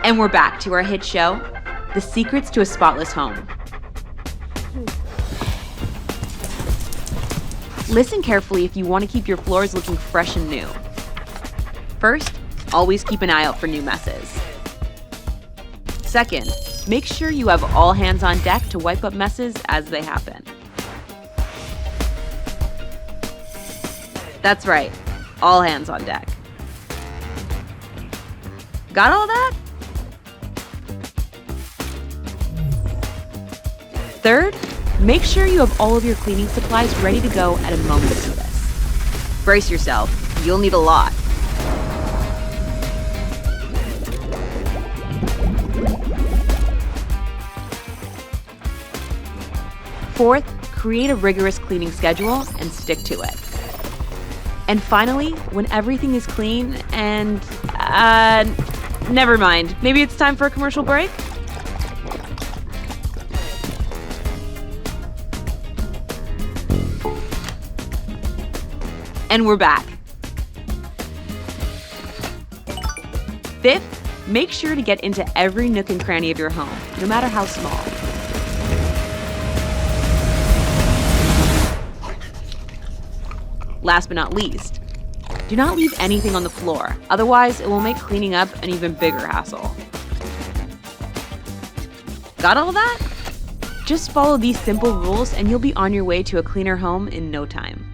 And we're back to our hit show, The Secrets to a Spotless Home. Listen carefully if you want to keep your floors looking fresh and new. First, always keep an eye out for new messes. Second, make sure you have all hands on deck to wipe up messes as they happen. That's right, all hands on deck. Got all that? Third, make sure you have all of your cleaning supplies ready to go at a moment's notice. Brace yourself, you'll need a lot. Fourth, create a rigorous cleaning schedule and stick to it. And finally, when everything is clean and, never mind, maybe it's time for a commercial break? And we're back. Fifth, make sure to get into every nook and cranny of your home, no matter how small. Last but not least, do not leave anything on the floor, otherwise it will make cleaning up an even bigger hassle. Got all that? Just follow these simple rules and you'll be on your way to a cleaner home in no time.